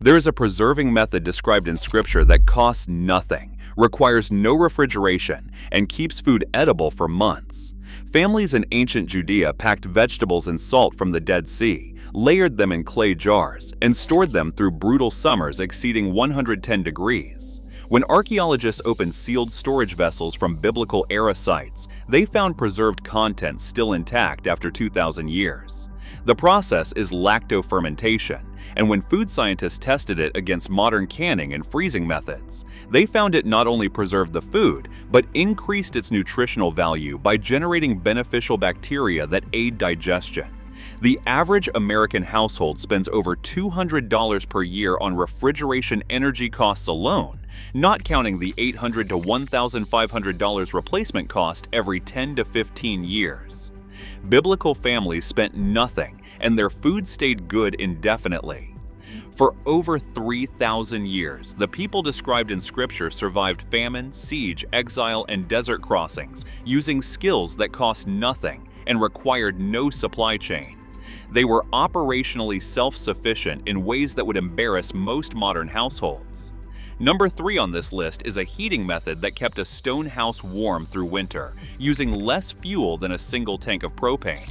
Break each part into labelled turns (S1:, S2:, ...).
S1: There is a preserving method described in Scripture that costs nothing, requires no refrigeration, and keeps food edible for months. Families in ancient Judea packed vegetables in salt from the Dead Sea, layered them in clay jars, and stored them through brutal summers exceeding 110 degrees. When archaeologists opened sealed storage vessels from biblical-era sites, they found preserved content still intact after 2,000 years. The process is lactofermentation, and when food scientists tested it against modern canning and freezing methods, they found it not only preserved the food, but increased its nutritional value by generating beneficial bacteria that aid digestion. The average American household spends over $200 per year on refrigeration energy costs alone, not counting the $800 to $1,500 replacement cost every 10 to 15 years. Biblical families spent nothing, and their food stayed good indefinitely. For over 3,000 years, the people described in Scripture survived famine, siege, exile, and desert crossings using skills that cost nothing and required no supply chain. They were operationally self-sufficient in ways that would embarrass most modern households. Number 3 on this list is a heating method that kept a stone house warm through winter, using less fuel than a single tank of propane.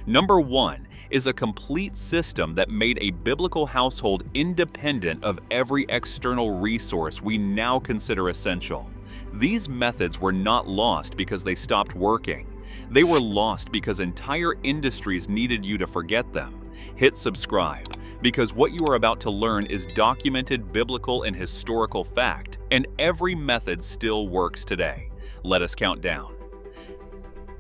S1: Number 1 is a complete system that made a biblical household independent of every external resource we now consider essential. These methods were not lost because they stopped working. They were lost because entire industries needed you to forget them. Hit subscribe, because what you are about to learn is documented biblical and historical fact, and every method still works today. Let us count down.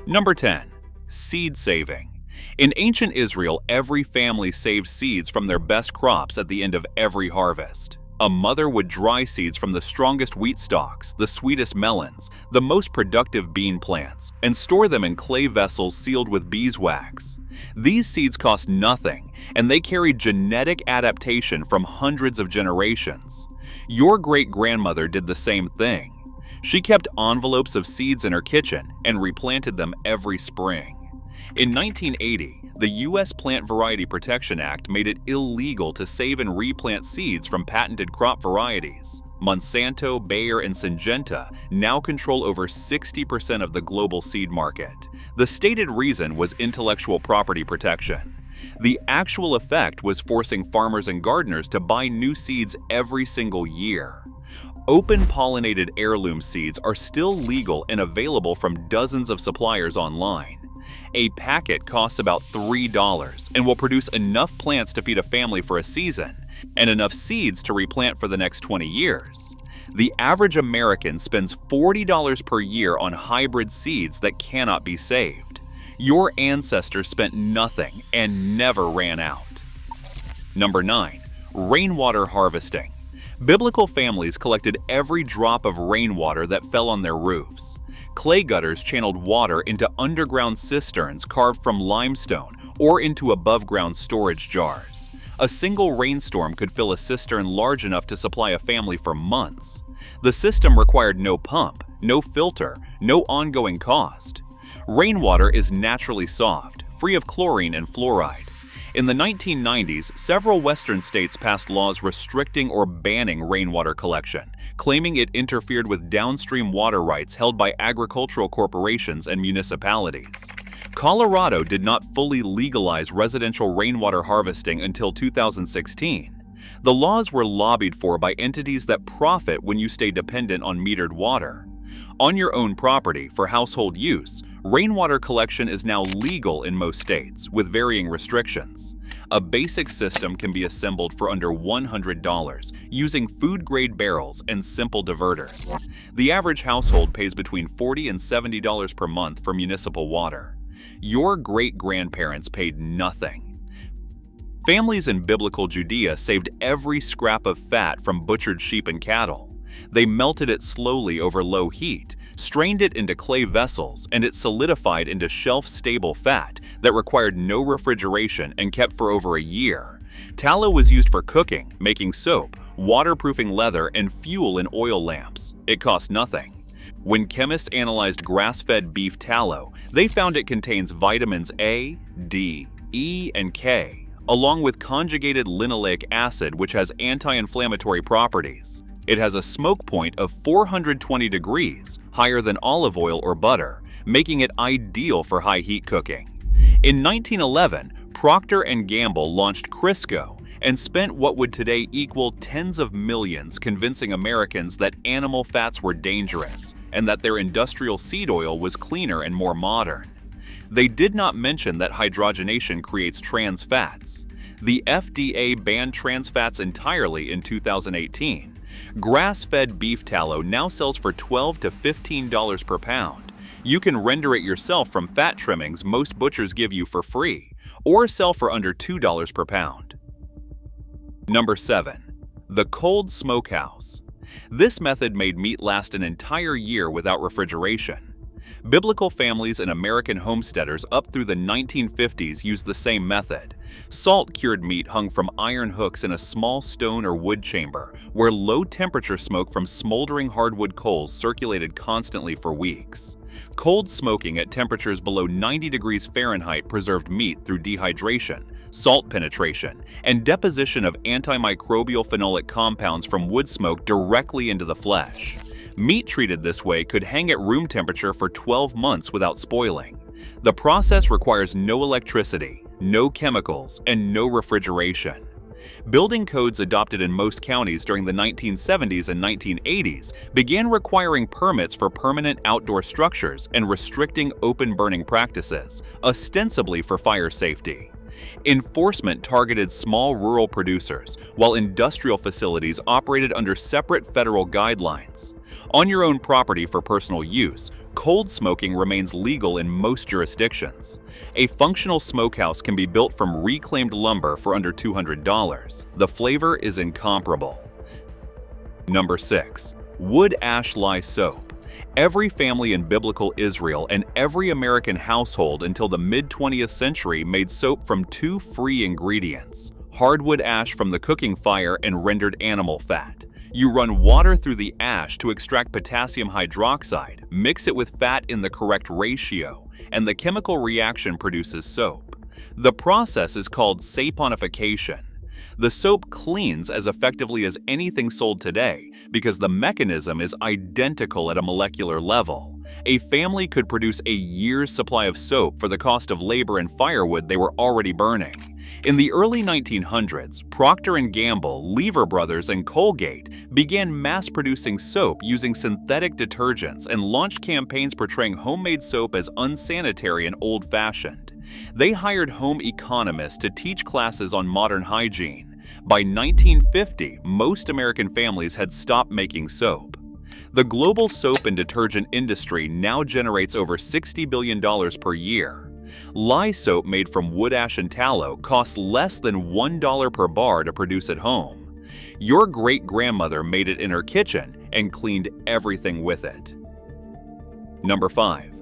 S1: Number 10. Seed saving. In ancient Israel, every family saved seeds from their best crops at the end of every harvest. A mother would dry seeds from the strongest wheat stalks, the sweetest melons, the most productive bean plants, and store them in clay vessels sealed with beeswax. These seeds cost nothing, and they carried genetic adaptation from hundreds of generations. Your great-grandmother did the same thing. She kept envelopes of seeds in her kitchen and replanted them every spring. In 1980, the U.S. Plant Variety Protection Act made it illegal to save and replant seeds from patented crop varieties. Monsanto, Bayer, and Syngenta now control over 60% of the global seed market. The stated reason was intellectual property protection. The actual effect was forcing farmers and gardeners to buy new seeds every single year. Open-pollinated heirloom seeds are still legal and available from dozens of suppliers online. A packet costs about $3 and will produce enough plants to feed a family for a season and enough seeds to replant for the next 20 years. The average American spends $40 per year on hybrid seeds that cannot be saved. Your ancestors spent nothing and never ran out. Number 9. Rainwater harvesting. Biblical families collected every drop of rainwater that fell on their roofs. Clay gutters channeled water into underground cisterns carved from limestone or into above-ground storage jars. A single rainstorm could fill a cistern large enough to supply a family for months. The system required no pump, no filter, no ongoing cost. Rainwater is naturally soft, free of chlorine and fluoride. In the 1990s, several Western states passed laws restricting or banning rainwater collection, claiming it interfered with downstream water rights held by agricultural corporations and municipalities. Colorado did not fully legalize residential rainwater harvesting until 2016. The laws were lobbied for by entities that profit when you stay dependent on metered water. On your own property, for household use, rainwater collection is now legal in most states, with varying restrictions. A basic system can be assembled for under $100 using food-grade barrels and simple diverters. The average household pays between $40 and $70 per month for municipal water. Your great-grandparents paid nothing. Families in biblical Judea saved every scrap of fat from butchered sheep and cattle. They melted it slowly over low heat, strained it into clay vessels, and it solidified into shelf-stable fat that required no refrigeration and kept for over a year. Tallow was used for cooking, making soap, waterproofing leather, and fuel in oil lamps. It cost nothing. When chemists analyzed grass-fed beef tallow, they found it contains vitamins A, D, E, and K, along with conjugated linoleic acid, which has anti-inflammatory properties. It has a smoke point of 420 degrees, higher than olive oil or butter, making it ideal for high heat cooking. In 1911, Procter & Gamble launched Crisco and spent what would today equal tens of millions convincing Americans that animal fats were dangerous and that their industrial seed oil was cleaner and more modern. They did not mention that hydrogenation creates trans fats. The FDA banned trans fats entirely in 2018. Grass-fed beef tallow now sells for $12 to $15 per pound. You can render it yourself from fat trimmings most butchers give you for free, or sell for under $2 per pound. Number 7. The cold smokehouse. This method made meat last an entire year without refrigeration. Biblical families and American homesteaders up through the 1950s used the same method. Salt-cured meat hung from iron hooks in a small stone or wood chamber, where low-temperature smoke from smoldering hardwood coals circulated constantly for weeks. Cold smoking at temperatures below 90 degrees Fahrenheit preserved meat through dehydration, salt penetration, and deposition of antimicrobial phenolic compounds from wood smoke directly into the flesh. Meat treated this way could hang at room temperature for 12 months without spoiling. The process requires no electricity, no chemicals, and no refrigeration. Building codes adopted in most counties during the 1970s and 1980s began requiring permits for permanent outdoor structures and restricting open burning practices, ostensibly for fire safety. Enforcement targeted small rural producers, while industrial facilities operated under separate federal guidelines. On your own property for personal use, cold smoking remains legal in most jurisdictions. A functional smokehouse can be built from reclaimed lumber for under $200. The flavor is incomparable. Number 6. Wood ash lye soap. Every family in biblical Israel and every American household until the mid-20th century made soap from two free ingredients: hardwood ash from the cooking fire and rendered animal fat. You run water through the ash to extract potassium hydroxide, mix it with fat in the correct ratio, and the chemical reaction produces soap. The process is called saponification. The soap cleans as effectively as anything sold today because the mechanism is identical at a molecular level. A family could produce a year's supply of soap for the cost of labor and firewood they were already burning. In the early 1900s, Procter & Gamble, Lever Brothers, and Colgate began mass-producing soap using synthetic detergents and launched campaigns portraying homemade soap as unsanitary and old-fashioned. They hired home economists to teach classes on modern hygiene. By 1950, most American families had stopped making soap. The global soap and detergent industry now generates over $60 billion per year. Lye soap made from wood ash and tallow costs less than $1 per bar to produce at home. Your great-grandmother made it in her kitchen and cleaned everything with it. Number 5.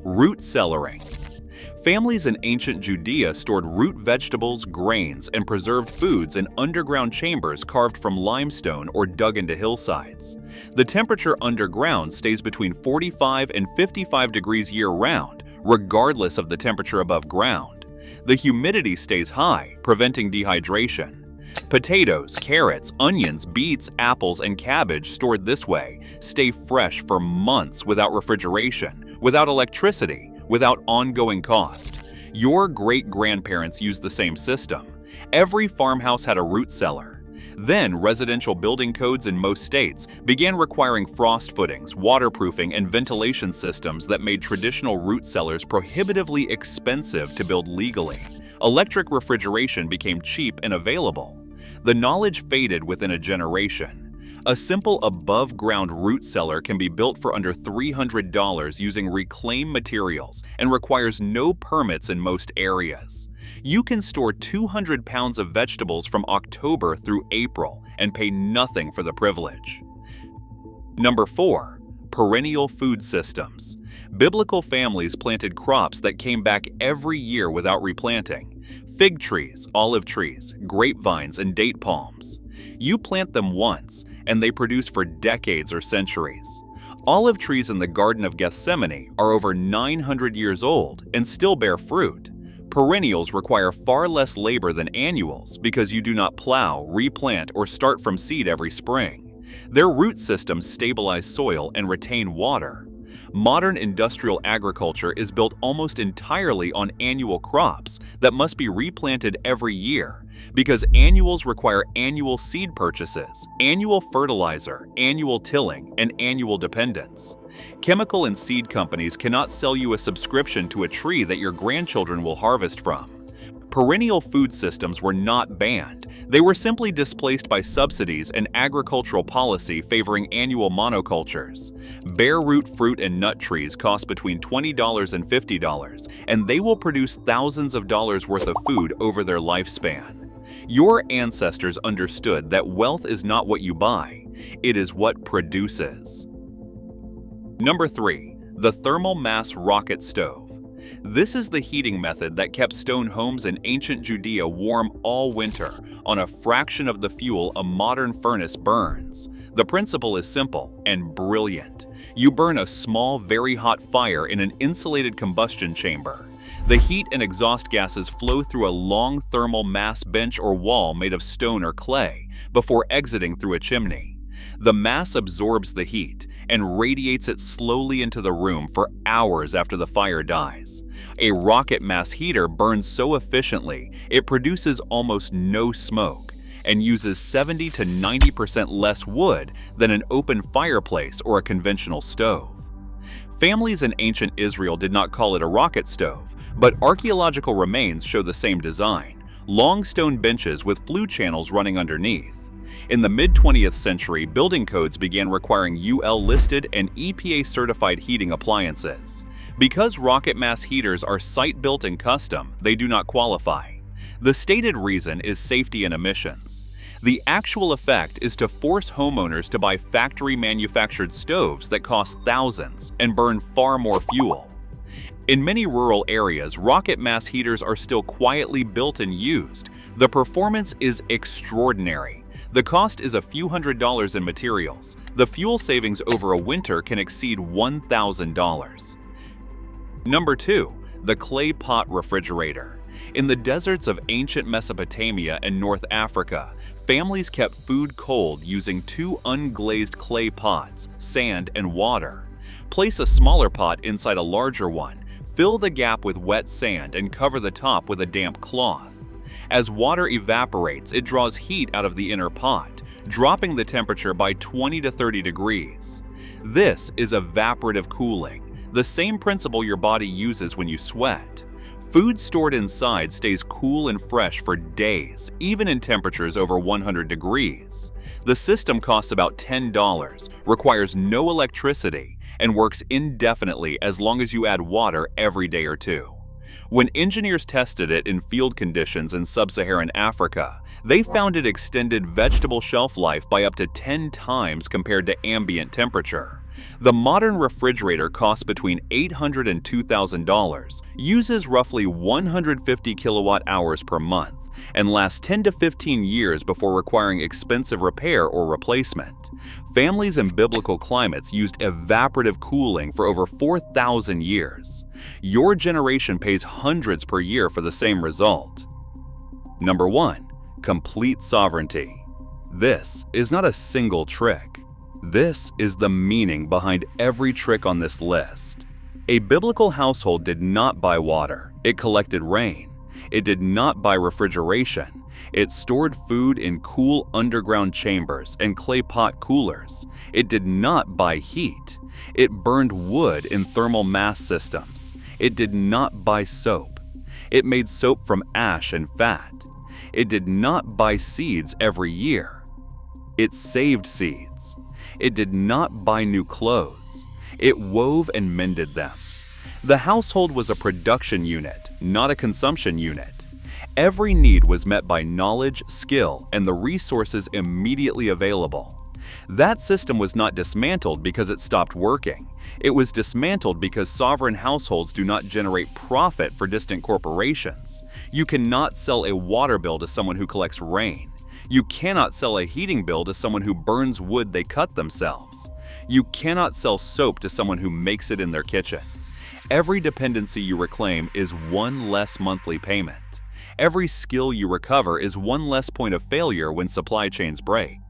S1: Root cellaring. Families in ancient Judea stored root vegetables, grains, and preserved foods in underground chambers carved from limestone or dug into hillsides. The temperature underground stays between 45 and 55 degrees year-round, regardless of the temperature above ground. The humidity stays high, preventing dehydration. Potatoes, carrots, onions, beets, apples, and cabbage stored this way stay fresh for months without refrigeration, without electricity, without ongoing cost. Your great-grandparents used the same system. Every farmhouse had a root cellar. Then, residential building codes in most states began requiring frost footings, waterproofing, and ventilation systems that made traditional root cellars prohibitively expensive to build legally. Electric refrigeration became cheap and available. The knowledge faded within a generation. A simple above-ground root cellar can be built for under $300 using reclaimed materials and requires no permits in most areas. You can store 200 pounds of vegetables from October through April and pay nothing for the privilege. Number 4. Perennial food systems. Biblical families planted crops that came back every year without replanting: fig trees, olive trees, grapevines, and date palms. You plant them once, and they produce for decades or centuries. Olive trees in the Garden of Gethsemane are over 900 years old and still bear fruit. Perennials require far less labor than annuals because you do not plow, replant, or start from seed every spring. Their root systems stabilize soil and retain water. Modern industrial agriculture is built almost entirely on annual crops that must be replanted every year because annuals require annual seed purchases, annual fertilizer, annual tilling, and annual dependence. Chemical and seed companies cannot sell you a subscription to a tree that your grandchildren will harvest from. Perennial food systems were not banned. They were simply displaced by subsidies and agricultural policy favoring annual monocultures. Bare root fruit and nut trees cost between $20 and $50, and they will produce thousands of dollars worth of food over their lifespan. Your ancestors understood that wealth is not what you buy, it is what produces. Number 3. The thermal mass rocket stove. This is the heating method that kept stone homes in ancient Judea warm all winter on a fraction of the fuel a modern furnace burns. The principle is simple and brilliant. You burn a small, very hot fire in an insulated combustion chamber. The heat and exhaust gases flow through a long thermal mass bench or wall made of stone or clay before exiting through a chimney. The mass absorbs the heat and radiates it slowly into the room for hours after the fire dies. A rocket mass heater burns so efficiently it produces almost no smoke and uses 70 to 90% less wood than an open fireplace or a conventional stove. Families in ancient Israel did not call it a rocket stove, but archaeological remains show the same design: long stone benches with flue channels running underneath. In the mid-20th century, building codes began requiring UL-listed and EPA-certified heating appliances. Because rocket mass heaters are site-built and custom, they do not qualify. The stated reason is safety and emissions. The actual effect is to force homeowners to buy factory-manufactured stoves that cost thousands and burn far more fuel. In many rural areas, rocket mass heaters are still quietly built and used. The performance is extraordinary. The cost is a few $100s in materials. The fuel savings over a winter can exceed $1,000. Number 2. The clay pot refrigerator. In the deserts of ancient Mesopotamia and North Africa, families kept food cold using 2 unglazed clay pots, sand, and water. Place a smaller pot inside a larger one, fill the gap with wet sand, and cover the top with a damp cloth. As water evaporates, it draws heat out of the inner pot, dropping the temperature by 20 to 30 degrees. This is evaporative cooling, the same principle your body uses when you sweat. Food stored inside stays cool and fresh for days, even in temperatures over 100 degrees. The system costs about $10, requires no electricity, and works indefinitely as long as you add water every day or two. When engineers tested it in field conditions in sub-Saharan Africa, they found it extended vegetable shelf life by up to 10 times compared to ambient temperature. The modern refrigerator costs between $800 and $2,000, uses roughly 150 kilowatt hours per month, and lasts 10 to 15 years before requiring expensive repair or replacement. Families in biblical climates used evaporative cooling for over 4,000 years. Your generation pays hundreds per year for the same result. Number 1. Complete sovereignty. This is not a single trick. This is the meaning behind every trick on this list. A biblical household did not buy water, it collected rain. It did not buy refrigeration. It stored food in cool underground chambers and clay pot coolers. It did not buy heat. It burned wood in thermal mass systems. It did not buy soap. It made soap from ash and fat. It did not buy seeds every year. It saved seeds. It did not buy new clothes. It wove and mended them. The household was a production unit, not a consumption unit. Every need was met by knowledge, skill, and the resources immediately available. That system was not dismantled because it stopped working. It was dismantled because sovereign households do not generate profit for distant corporations. You cannot sell a water bill to someone who collects rain. You cannot sell a heating bill to someone who burns wood they cut themselves. You cannot sell soap to someone who makes it in their kitchen. Every dependency you reclaim is one less monthly payment. Every skill you recover is one less point of failure when supply chains break.